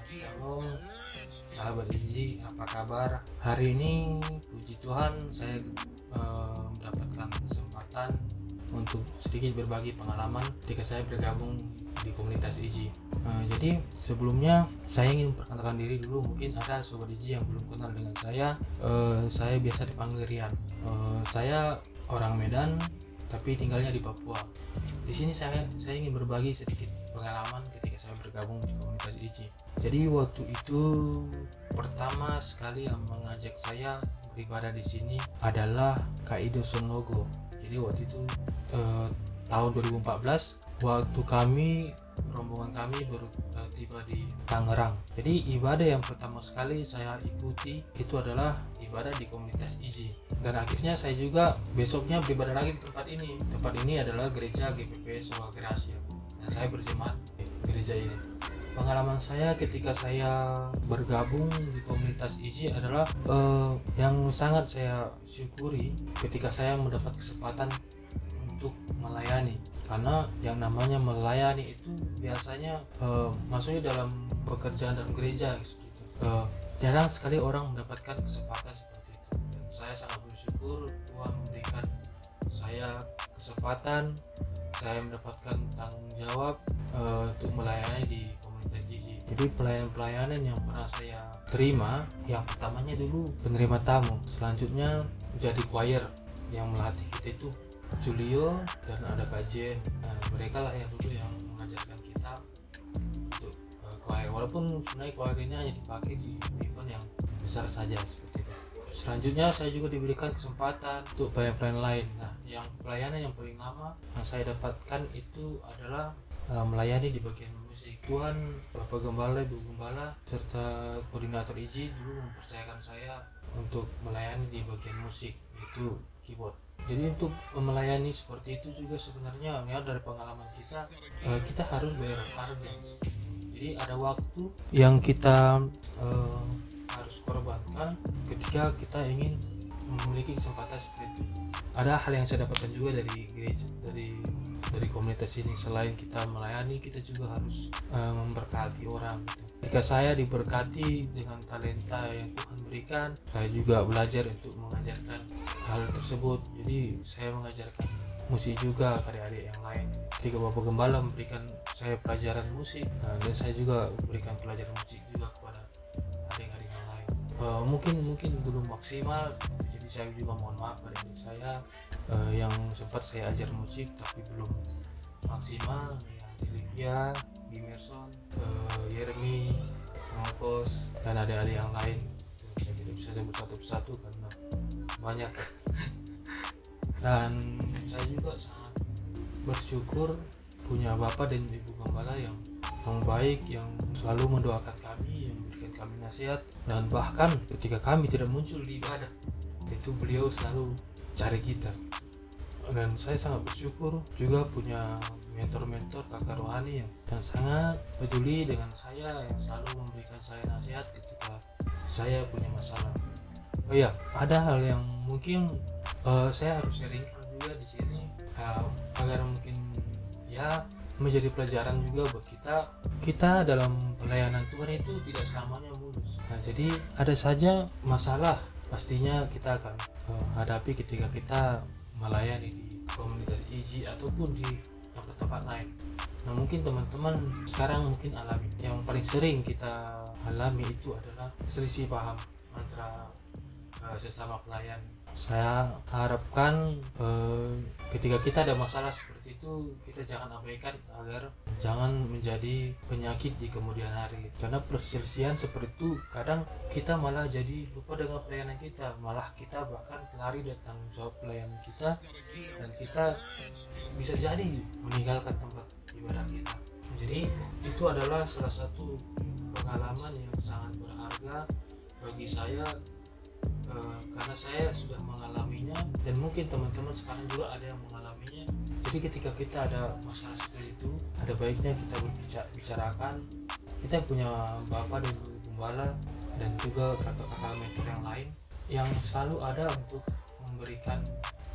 Shalom, sahabat Inji, apa kabar? Hari ini puji Tuhan saya mendapatkan kesempatan untuk sedikit berbagi pengalaman ketika saya bergabung di komunitas Iji. Jadi sebelumnya saya ingin memperkenalkan diri dulu. Mungkin ada sobat Iji yang belum kenal dengan saya. Saya biasa dipanggil Rian. Saya orang Medan tapi tinggalnya di Papua. Di sini saya ingin berbagi sedikit pengalaman ketika saya bergabung di komunitas Iji. Jadi waktu itu pertama sekali yang mengajak saya beribadah di sini adalah Kak Ido Sonlogo. Jadi waktu itu tahun 2014 waktu rombongan kami baru tiba di Tangerang. Jadi ibadah yang pertama sekali saya ikuti itu adalah ibadah di komunitas Iji. Dan akhirnya saya juga besoknya beribadah lagi di tempat ini. Tempat ini adalah gereja GPP Soa Gracia. Dan saya berjemaat di gereja ini. Pengalaman saya ketika saya bergabung di komunitas Iji adalah yang sangat saya syukuri ketika saya mendapat kesempatan untuk melayani. Karena yang namanya melayani itu biasanya maksudnya dalam pekerjaan dalam gereja seperti itu. Jarang sekali orang mendapatkan kesempatan seperti itu. Dan saya sangat bersyukur Tuhan memberikan saya kesempatan, saya mendapatkan tanggung jawab untuk melayani di komunitas Iji. Jadi pelayanan yang pernah saya terima, yang pertamanya dulu penerima tamu, selanjutnya jadi choir yang melatih kita itu Julio dan ada kajian. Nah, mereka lah yang dulu yang mengajarkan kita untuk choir. Walaupun sebenarnya choir ini hanya dipakai di event yang besar saja seperti itu. Selanjutnya saya juga diberikan kesempatan untuk pelayanan lain. Nah, yang pelayanan yang paling lama yang saya dapatkan itu adalah melayani di bagian musik. Tuhan, Bapak Gembala, Ibu Gembala, serta koordinator Iji dulu mempercayakan saya untuk melayani di bagian musik, yaitu keyboard. Jadi untuk melayani seperti itu juga sebenarnya ya dari pengalaman kita harus bayar harga. Jadi ada waktu yang kita harus korbankan ketika kita ingin memiliki kesempatan seperti itu. Ada hal yang saya dapatkan juga dari gereja, dari komunitas ini. Selain kita melayani, kita juga harus memberkati orang gitu. Jika saya diberkati dengan talenta yang Tuhan berikan, saya juga belajar untuk mengajarkan hal tersebut. Jadi saya mengajarkan musik juga ke adik-adik yang lain. Ketika Bapak Gembala memberikan saya pelajaran musik, dan saya juga memberikan pelajaran musik juga kepada adik-adik yang lain. Mungkin belum maksimal, jadi saya juga mohon maaf pada adik saya yang sempat saya ajar musik tapi belum maksimal, ya, Olivia, Gimerson, Yermi, Mokos, dan adik-adik yang lain. Saya tidak bisa sebut satu persatu karena banyak. Dan saya juga sangat bersyukur punya Bapak dan Ibu Gembala yang baik, yang selalu mendoakan kami, yang memberikan kami nasihat, dan bahkan ketika kami tidak muncul di ibadah itu beliau selalu cari kita. Dan saya sangat bersyukur juga punya mentor-mentor kakak rohani yang sangat peduli dengan saya, yang selalu memberikan saya nasihat ketika saya punya masalah. Oh iya, ada hal yang mungkin saya harus sharingkan juga di sini agar mungkin ya menjadi pelajaran juga buat kita dalam pelayanan Tuhan itu tidak selamanya mulus. Nah, jadi ada saja masalah pastinya kita akan hadapi ketika kita melayani di komunitas Iji ataupun di tempat-tempat lain. Nah, mungkin teman-teman sekarang mungkin alami, yang paling sering kita alami itu adalah selisih paham antara sesama pelayan. Saya harapkan ketika kita ada masalah seperti itu, kita jangan abaikan agar jangan menjadi penyakit di kemudian hari. Karena perselisihan seperti itu kadang kita malah jadi lupa dengan pelayanan kita, malah kita bahkan lari dari tanggung jawab pelayanan kita, dan kita bisa jadi meninggalkan tempat ibadah kita. Jadi itu adalah salah satu pengalaman yang sangat berharga bagi saya, karena saya sudah mengalaminya, dan mungkin teman-teman sekarang juga ada yang mengalaminya. Jadi ketika kita ada masalah seperti itu, ada baiknya kita bicarakan. Kita punya Bapak dan Ibu Gembala dan juga kakak-kakak mentor yang lain yang selalu ada untuk memberikan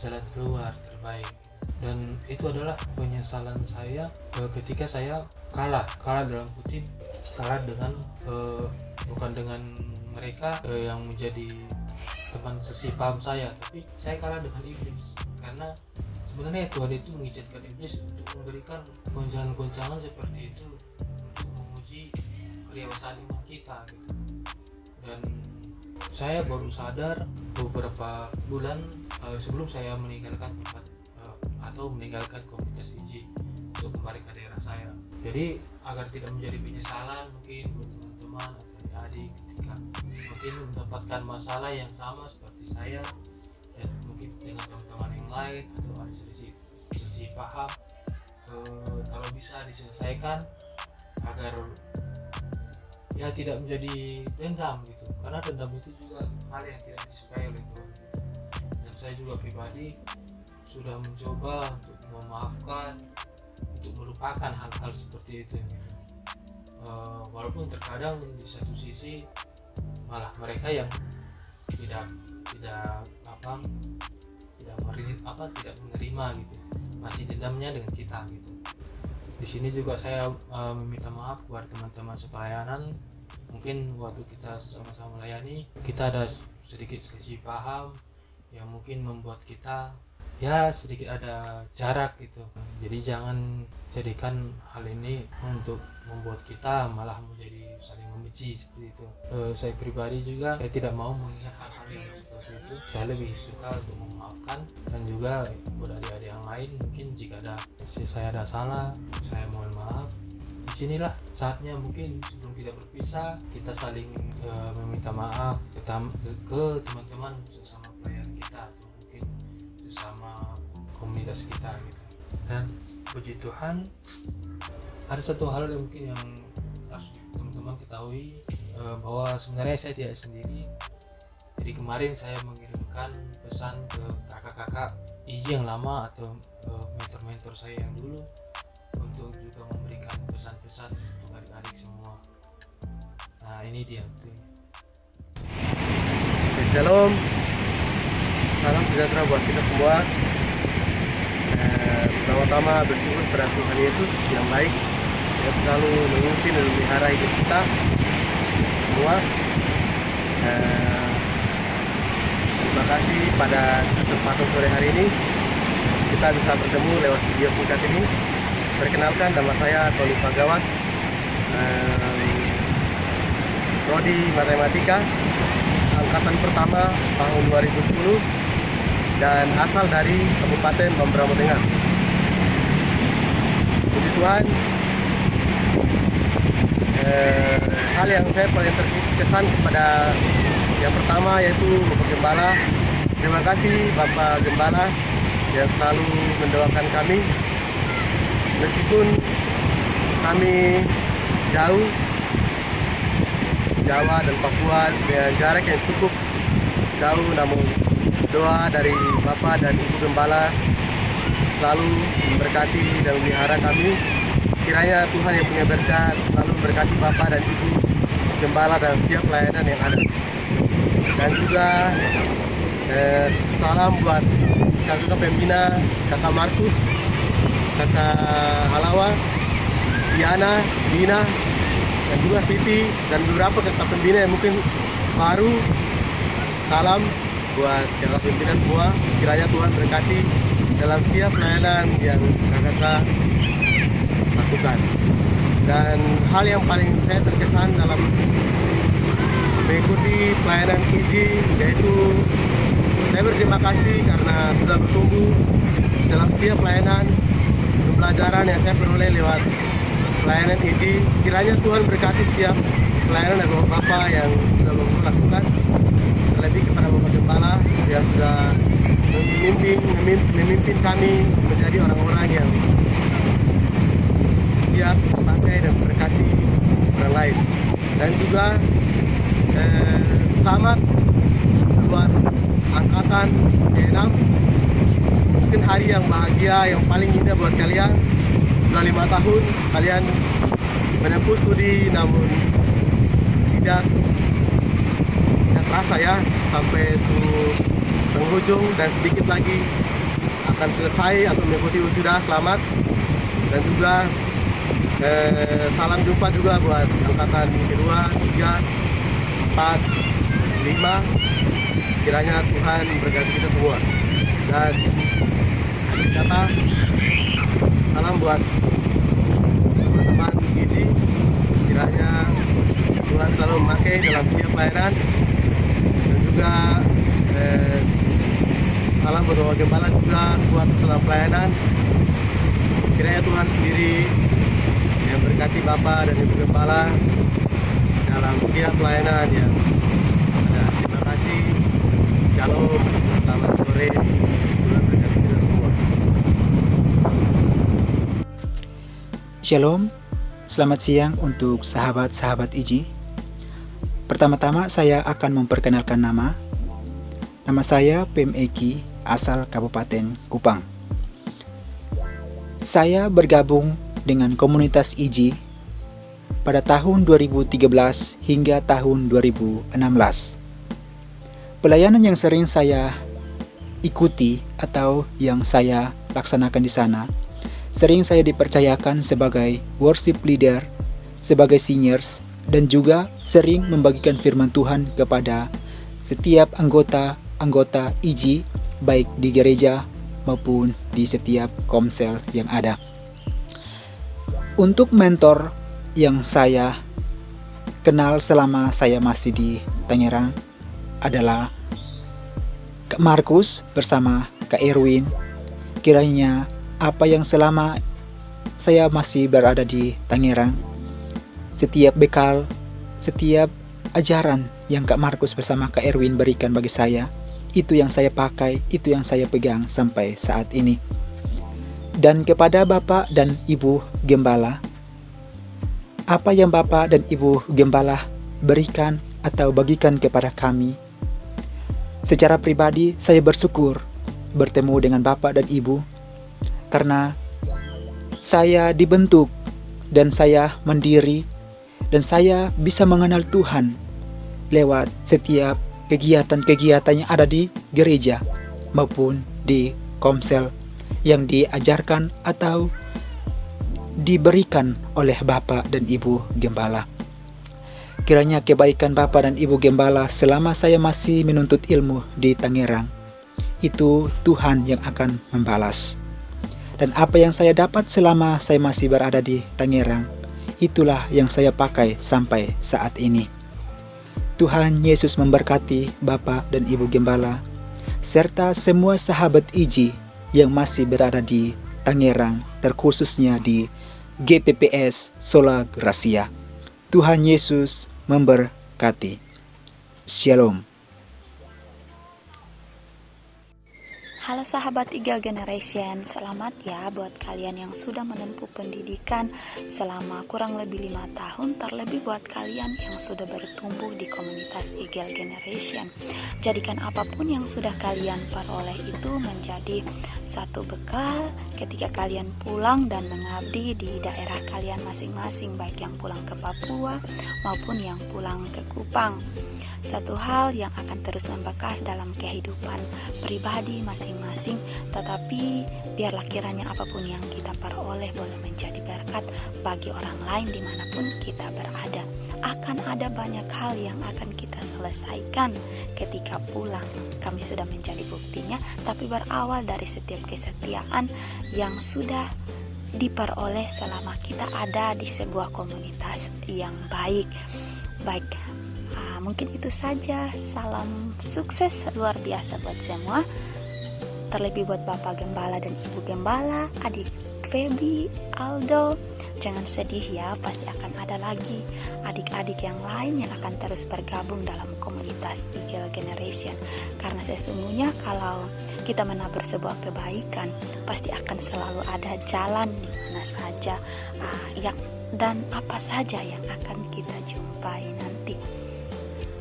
jalan keluar terbaik. Dan itu adalah penyesalan saya ketika saya kalah dalam kutip kalah dengan bukan dengan mereka yang menjadi teman sesipaham saya, tapi saya kalah dengan iblis. Karena sebenarnya Tuhan itu mengizinkan iblis untuk memberikan goncangan-goncangan seperti itu untuk menguji kedewasaan iman kita gitu. Dan saya baru sadar beberapa bulan sebelum saya meninggalkan tempat atau meninggalkan komunitas IJ untuk kembali ke daerah saya. Jadi agar tidak menjadi penyesalan mungkin buat teman-teman atau adik ketika mungkin mendapatkan masalah yang sama seperti saya dan mungkin dengan teman-teman yang lain atau ada selisih paham, kalau bisa diselesaikan agar ya tidak menjadi dendam gitu, karena dendam itu juga hal yang tidak disukai oleh Tuhan gitu. Dan saya juga pribadi sudah mencoba untuk memaafkan, untuk melupakan hal-hal seperti itu gitu. Walaupun terkadang di satu sisi malah mereka yang tidak menerima gitu, masih dendamnya dengan kita gitu. Di sini juga saya meminta maaf kepada teman-teman sepelayanan. Mungkin waktu kita sama-sama melayani kita ada sedikit selisih paham yang mungkin membuat kita ya sedikit ada jarak gitu. Jadi jangan jadikan hal ini untuk membuat kita malah menjadi saling membenci seperti itu. Saya pribadi juga saya tidak mau mengingat hal-hal yang seperti itu. Saya lebih suka untuk memaafkan, dan juga buat adik-adik yang lain mungkin jika saya ada salah, saya mohon maaf. Disinilah saatnya mungkin sebelum kita berpisah kita saling meminta maaf ke teman-teman sesama pelayan kita atau mungkin sesama komunitas kita gitu. Dan puji Tuhan ada satu hal yang mungkin yang harus teman-teman ketahui, bahwa sebenarnya saya tidak sendiri. Jadi kemarin saya mengirimkan pesan ke kakak-kakak IJ yang lama atau mentor-mentor saya yang dulu untuk juga memberikan pesan-pesan untuk adik-adik semua. Nah ini dia. Shalom, salam sejahtera buat kita semua. Pertama-tama bersyukur pada Tuhan Yesus yang baik, yang selalu memimpin dan memelihara hidup kita semua. Terima kasih pada kesempatan sore hari ini kita bisa bertemu lewat video singkat ini. Perkenalkan, nama saya Tony Pagawat, Prodi Matematika angkatan pertama tahun 2010 dan asal dari Kabupaten Mamberamo Tengah. Puji Tuhan, hal yang saya paling terkesan kepada yang pertama yaitu Bapak Gembala. Terima kasih Bapak Gembala yang selalu mendoakan kami meskipun kami jauh, Jawa dan Papua dengan jarak yang cukup jauh, namun doa dari Bapak dan Ibu Gembala selalu memberkati dan memelihara kami. Kiranya Tuhan yang punya berkat selalu memberkati Bapak dan Ibu Gembala dan setiap pelayanan yang ada. Dan juga salam buat kakak pembina, kakak Markus, kakak Halawa, Diana, Dina, dan juga Siti, dan beberapa kakak pembina yang mungkin baru. Salam buat kakak pimpinan semua. Kiranya Tuhan berkati dalam setiap pelayanan yang kakak lakukan. Dan hal yang paling saya terkesan dalam mengikuti pelayanan IJ yaitu saya berterima kasih karena sudah bertumbuh dalam setiap pelayanan, pembelajaran yang saya peroleh lewat pelayanan IJ. Kiranya Tuhan berkati setiap pelayanan dan Bapak yang sudah lakukan, terlebih kepada Bapak Gembala yang sudah memimpin kami menjadi orang-orang yang siap pakai dan berkati orang lain. Dan juga selamat buat angkatan G6, mungkin hari yang bahagia, yang paling indah buat kalian. Sudah 5 tahun kalian menempuh studi, namun tidak terasa ya sampai penghujung, dan sedikit lagi akan selesai atau mengikuti wisuda. Selamat. Dan juga Salam jumpa juga buat angkatan kedua, tiga, 4, 5. Kiranya Tuhan berkati kita semua. Dan akhir kata, salam buat teman-teman Iji. Kiranya Tuhan selalu memakai dalam setiap pelayanan. Dan juga salam buat Bapak Gembala juga buat dalam pelayanan. Kiranya Tuhan sendiri yang berkati Bapak dan Ibu Gembala dalam setiap pelayanan yang ada. Terima kasih. Shalom. Selamat sore. Tuhan berkati kita semua. Shalom, selamat siang untuk sahabat-sahabat Iji. Pertama-tama saya akan memperkenalkan nama. Nama saya Pem Eki, asal Kabupaten Kupang. Saya bergabung dengan komunitas Iji pada tahun 2013 hingga tahun 2016. Pelayanan yang sering saya ikuti atau yang saya laksanakan di sana, sering saya dipercayakan sebagai worship leader, sebagai singers, dan juga sering membagikan firman Tuhan kepada setiap anggota Iji, baik di gereja maupun di setiap komsel yang ada. Untuk mentor yang saya kenal selama saya masih di Tangerang adalah Kak Markus bersama Kak Erwin. Kiranya apa yang selama saya masih berada di Tangerang, setiap bekal, setiap ajaran yang Kak Markus bersama Kak Erwin berikan bagi saya, itu yang saya pakai, itu yang saya pegang sampai saat ini. Dan kepada Bapak dan Ibu Gembala, apa yang Bapak dan Ibu Gembala berikan atau bagikan kepada kami, secara pribadi saya bersyukur bertemu dengan Bapak dan Ibu, karena saya dibentuk dan saya mandiri dan saya bisa mengenal Tuhan lewat setiap kegiatan-kegiatan yang ada di gereja maupun di komsel yang diajarkan atau diberikan oleh Bapak dan Ibu Gembala. Kiranya kebaikan Bapak dan Ibu Gembala selama saya masih menuntut ilmu di Tangerang, itu Tuhan yang akan membalas. Dan apa yang saya dapat selama saya masih berada di Tangerang, itulah yang saya pakai sampai saat ini. Tuhan Yesus memberkati Bapak dan Ibu Gembala, serta semua sahabat Iji yang masih berada di Tangerang, terkhususnya di GPPS Sola Gracia. Tuhan Yesus memberkati. Shalom. Halo sahabat Eagle Generation, selamat ya buat kalian yang sudah menempuh pendidikan selama kurang lebih 5 tahun, terlebih buat kalian yang sudah bertumbuh di komunitas Eagle Generation. Jadikan apapun yang sudah kalian peroleh itu menjadi satu bekal ketika kalian pulang dan mengabdi di daerah kalian masing-masing, baik yang pulang ke Papua maupun yang pulang ke Kupang. Satu hal yang akan terus membekas dalam kehidupan pribadi masing-masing, tetapi biarlah kiranya apapun yang kita peroleh boleh menjadi berkat bagi orang lain dimanapun kita berada. Akan ada banyak hal yang akan kita selesaikan ketika pulang. Kami sudah menjadi buktinya, tapi berawal dari setiap kesetiaan yang sudah diperoleh selama kita ada di sebuah komunitas yang baik. Mungkin itu saja. Salam sukses luar biasa buat semua, terlebih buat Bapak Gembala dan Ibu Gembala, adik Feby, Aldo. Jangan sedih ya, pasti akan ada lagi adik-adik yang lain yang akan terus bergabung dalam komunitas Eagle Generation. Karena sesungguhnya kalau kita menabur sebuah kebaikan, pasti akan selalu ada jalan di mana saja dan apa saja yang akan kita jumpai nanti.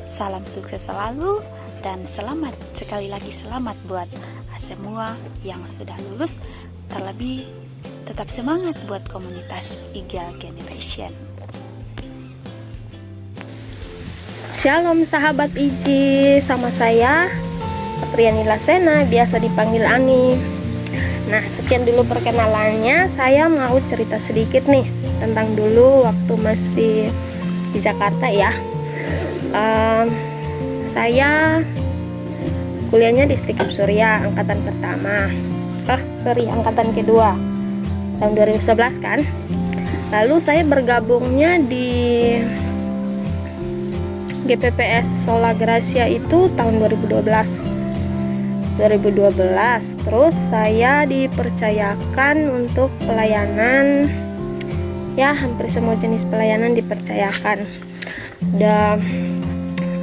Salam sukses selalu dan selamat, sekali lagi selamat buat semua yang sudah lulus, terlebih tetap semangat buat komunitas Eagle Generation. Shalom sahabat Iji, sama saya Apriani Lasena, biasa dipanggil Ani. Nah, sekian dulu perkenalannya. Saya mau cerita sedikit nih tentang dulu waktu masih di Jakarta ya. Saya kuliahnya di Stikap Surya angkatan pertama. Angkatan kedua tahun 2011 kan. Lalu saya bergabungnya di GPPS Sola Gracia itu tahun 2012. Terus saya dipercayakan untuk pelayanan, ya hampir semua jenis pelayanan dipercayakan. Udah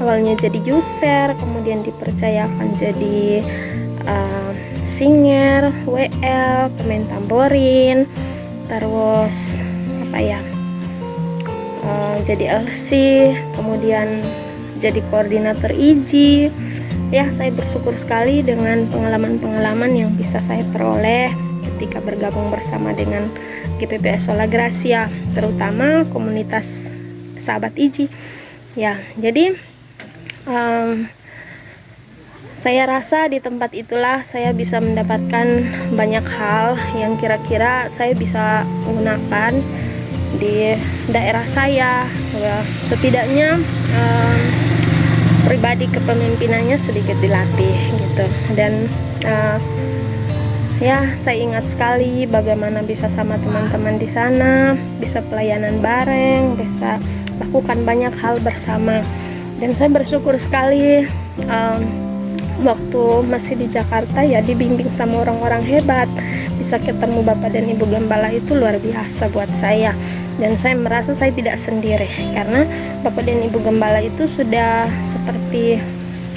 awalnya jadi user, kemudian dipercayakan jadi singer, WL, pemain tamborin, terus jadi LC, kemudian jadi koordinator IJI. Ya, saya bersyukur sekali dengan pengalaman-pengalaman yang bisa saya peroleh ketika bergabung bersama dengan GPPS Sola Gracia, terutama komunitas sahabat IJI. Ya, jadi saya rasa di tempat itulah saya bisa mendapatkan banyak hal yang kira-kira saya bisa gunakan di daerah saya. Setidaknya pribadi kepemimpinannya sedikit dilatih gitu. Dan ya, saya ingat sekali bagaimana bisa sama teman-teman di sana, bisa pelayanan bareng, bisa lakukan banyak hal bersama. Dan saya bersyukur sekali waktu masih di Jakarta ya dibimbing sama orang-orang hebat. Bisa ketemu Bapak dan Ibu Gembala itu luar biasa buat saya. Dan saya merasa saya tidak sendiri karena Bapak dan Ibu Gembala itu sudah seperti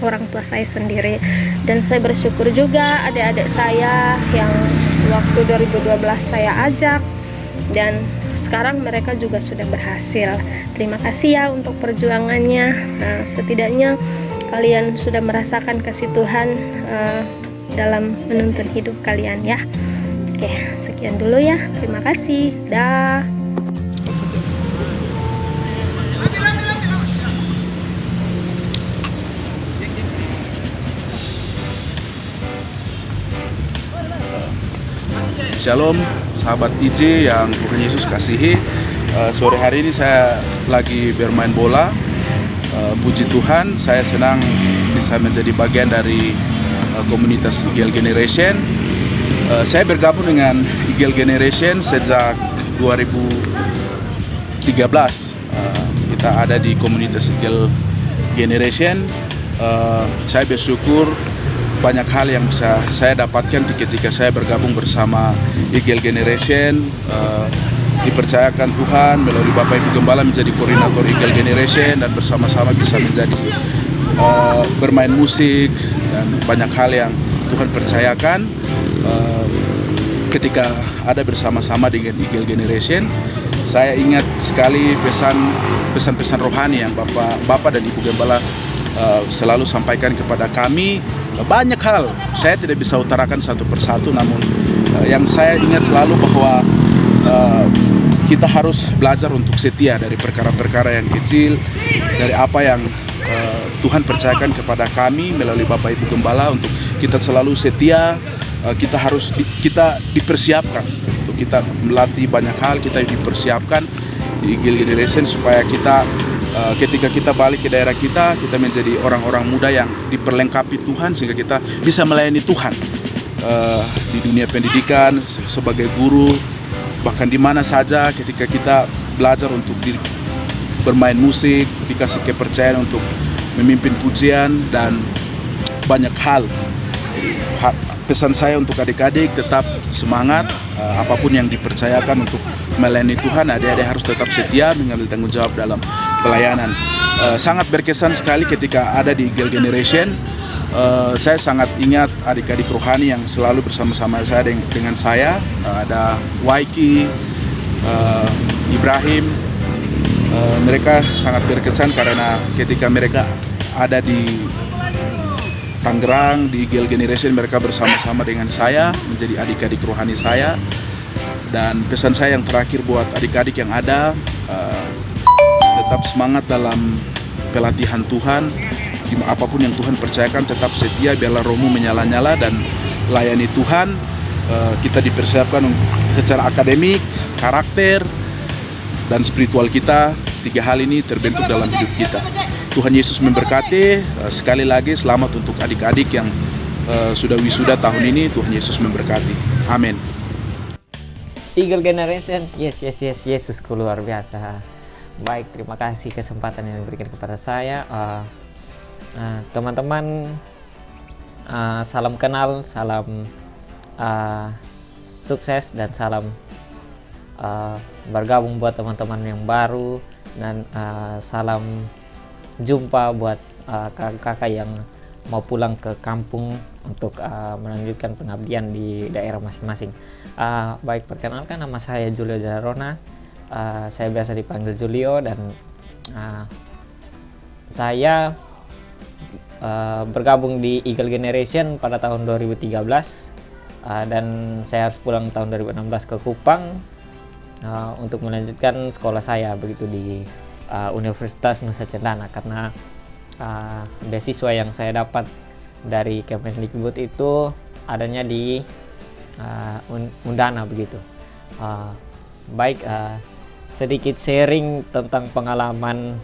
orang tua saya sendiri. Dan saya bersyukur juga adik-adik saya yang waktu 2012 saya ajak, dan sekarang mereka juga sudah berhasil. Terima kasih ya untuk perjuangannya. Nah, setidaknya kalian sudah merasakan kasih Tuhan dalam menuntun hidup kalian ya. Oke, sekian dulu ya. Terima kasih. Dah. Shalom sahabat IJ yang Tuhan Yesus kasihi. Sore hari ini saya lagi bermain bola. Puji Tuhan, saya senang bisa menjadi bagian dari komunitas Eagle Generation. Saya bergabung dengan Eagle Generation sejak 2013. Kita ada di komunitas Eagle Generation. Saya bersyukur banyak hal yang bisa saya dapatkan ketika saya bergabung bersama Eagle Generation. Dipercayakan Tuhan melalui Bapak Ibu Gembala menjadi koordinator Eagle Generation, dan bersama-sama bisa menjadi bermain musik dan banyak hal yang Tuhan percayakan ketika ada bersama-sama dengan Eagle Generation. Saya ingat sekali pesan-pesan rohani yang Bapak dan Ibu Gembala selalu sampaikan kepada kami. Banyak hal saya tidak bisa utarakan satu persatu, namun yang saya ingat selalu bahwa kita harus belajar untuk setia dari perkara-perkara yang kecil, dari apa yang Tuhan percayakan kepada kami melalui Bapak Ibu Gembala, untuk kita selalu setia. Kita dipersiapkan untuk kita melatih banyak hal, kita dipersiapkan di Eagle Generation supaya kita ketika kita balik ke daerah kita menjadi orang-orang muda yang diperlengkapi Tuhan, sehingga kita bisa melayani Tuhan di dunia pendidikan, sebagai guru, bahkan di mana saja ketika kita belajar untuk bermain musik, dikasih kepercayaan untuk memimpin pujian dan banyak hal. Pesan saya untuk adik-adik, tetap semangat, apapun yang dipercayakan untuk melayani Tuhan, adik-adik harus tetap setia mengambil tanggung jawab dalam pelayanan. Sangat berkesan sekali ketika ada di Eagle Generation. Saya sangat ingat adik-adik rohani yang selalu bersama-sama saya dengan saya. Ada Waiki, Ibrahim. Mereka sangat berkesan karena ketika mereka ada di Tangerang di Eagle Generation, mereka bersama-sama dengan saya menjadi adik-adik rohani saya. Dan pesan saya yang terakhir buat adik-adik yang ada, tetap semangat dalam pelatihan Tuhan. Apapun yang Tuhan percayakan, tetap setia, biarlah rohmu menyala-nyala dan layani Tuhan. kita dipersiapkan secara akademik, karakter, dan spiritual kita. 3 hal ini terbentuk dalam hidup kita. Tuhan Yesus memberkati. Sekali lagi selamat untuk adik-adik yang sudah wisuda tahun ini. Tuhan Yesus memberkati. Amin. Eagle Generation, yes, Yesusku luar biasa. Baik, terima kasih kesempatan yang diberikan kepada saya. Teman-teman, salam kenal, salam sukses, dan salam bergabung buat teman-teman yang baru, dan salam jumpa buat kakak-kakak yang mau pulang ke kampung untuk melanjutkan pengabdian di daerah masing-masing. Baik, perkenalkan, nama saya Julio Jarona. Saya biasa dipanggil Julio, dan saya bergabung di Eagle Generation pada tahun 2013, dan saya harus pulang tahun 2016 ke Kupang untuk melanjutkan sekolah saya begitu di Universitas Nusa Cendana, karena beasiswa yang saya dapat dari Kemendikbud itu adanya di Undana begitu. Baik, sedikit sharing tentang pengalaman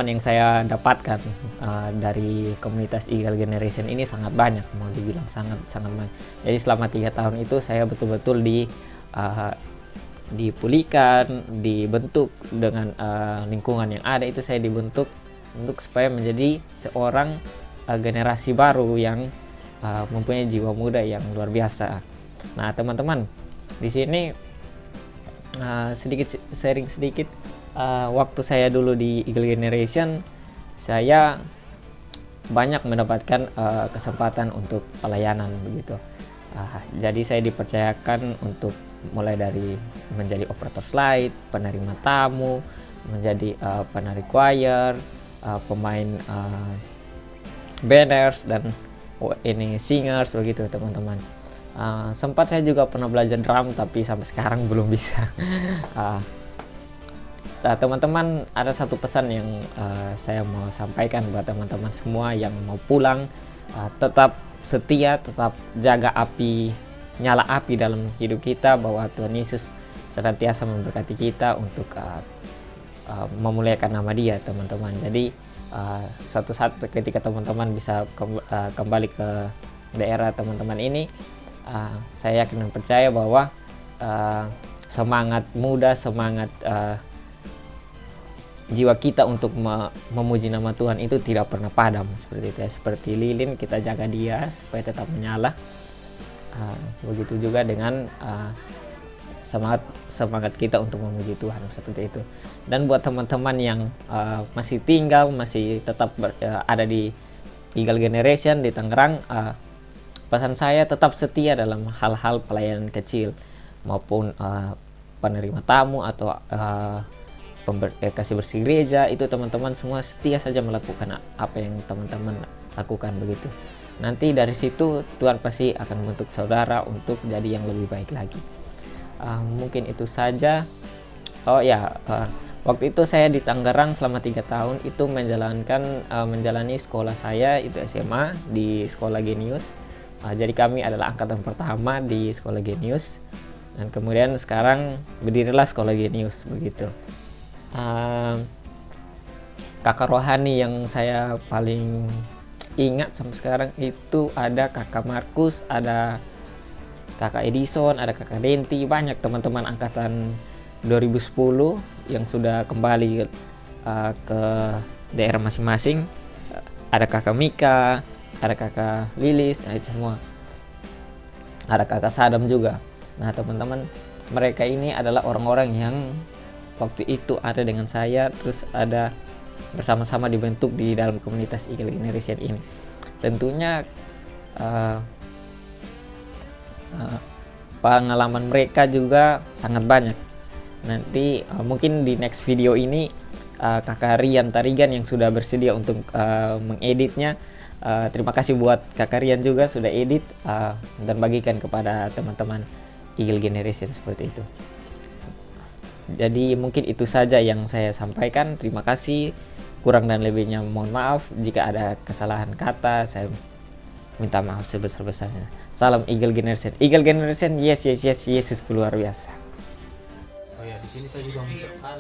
yang saya dapatkan dari komunitas Eagle Generation ini sangat banyak, mau dibilang sangat banyak. Jadi selama 3 tahun itu saya betul-betul dipulihkan, dibentuk dengan lingkungan yang ada itu. Saya dibentuk untuk supaya menjadi seorang generasi baru yang mempunyai jiwa muda yang luar biasa. Nah, teman-teman, di sini sharing sedikit. Waktu saya dulu di Eagle Generation, saya banyak mendapatkan kesempatan untuk pelayanan begitu. Jadi saya dipercayakan untuk mulai dari menjadi operator slide, penerima tamu, menjadi penari choir, pemain banners, dan ini singers begitu, teman-teman. Sempat saya juga pernah belajar drum, tapi sampai sekarang belum bisa. Nah, teman-teman, ada satu pesan yang saya mau sampaikan buat teman-teman semua yang mau pulang. Tetap setia, tetap jaga nyala api dalam hidup kita, bahwa Tuhan Yesus senantiasa memberkati kita untuk memuliakan nama Dia, teman-teman. Jadi suatu saat ketika teman-teman bisa kembali ke daerah teman-teman ini, saya yakin dan percaya bahwa semangat muda, semangat jiwa kita untuk memuji nama Tuhan itu tidak pernah padam, seperti itu ya. Seperti lilin, kita jaga dia supaya tetap menyala. Begitu juga dengan semangat kita untuk memuji Tuhan, seperti itu. Dan buat teman-teman yang masih tetap ada di Eagle Generation di Tangerang, pesan saya tetap setia dalam hal-hal pelayanan kecil maupun penerima tamu atau kasih bersih gereja. Itu teman-teman semua setia saja melakukan apa yang teman-teman lakukan begitu. Nanti dari situ Tuhan pasti akan membentuk saudara untuk jadi yang lebih baik lagi. Mungkin itu saja. Waktu itu saya di Tangerang selama 3 tahun itu menjalani sekolah saya itu SMA di Sekolah Genius. Jadi kami adalah angkatan pertama di Sekolah Genius, dan kemudian sekarang berdirilah Sekolah Genius begitu. Kakak rohani yang saya paling ingat sampai sekarang itu ada Kakak Markus, ada Kakak Edison, ada Kakak Denti, banyak teman-teman angkatan 2010 yang sudah kembali ke daerah masing-masing. Ada Kakak Mika, ada Kakak Lilis, nah itu semua. Ada Kakak Sadam juga. Nah, teman-teman, mereka ini adalah orang-orang yang waktu itu ada dengan saya, terus ada bersama-sama dibentuk di dalam komunitas Eagle Generation ini. Tentunya pengalaman mereka juga sangat banyak. Nanti mungkin di next video ini Kakak Rian Tarigan yang sudah bersedia untuk mengeditnya. Terima kasih buat Kakak Rian juga sudah edit dan bagikan kepada teman-teman Eagle Generation, seperti itu. Jadi mungkin itu saja yang saya sampaikan. Terima kasih. Kurang dan lebihnya mohon maaf jika ada kesalahan kata. Saya minta maaf sebesar-besarnya. Salam Eagle Generation. Eagle Generation, yes, Yesus luar biasa. Oh ya, di sini saya juga mengucapkan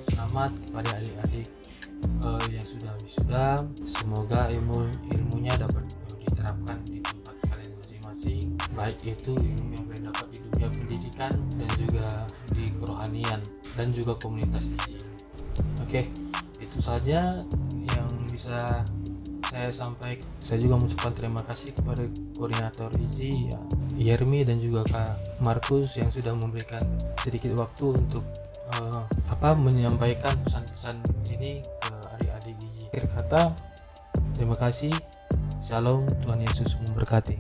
selamat kepada adik-adik yang sudah wisuda. Semoga ilmunya dapat diterapkan di tempat kalian masing-masing, baik itu ilmu yang kalian dapat di dunia pendidikan dan juga di kerohanian dan juga komunitas IZI. Oke, itu saja yang bisa saya sampaikan. Saya juga mengucapkan terima kasih kepada koordinator IZI, ya, Yermi dan juga Kak Markus yang sudah memberikan sedikit waktu untuk menyampaikan pesan-pesan ini ke adik-adik IZI. Akhir kata, terima kasih. Shalom, Tuhan Yesus memberkati.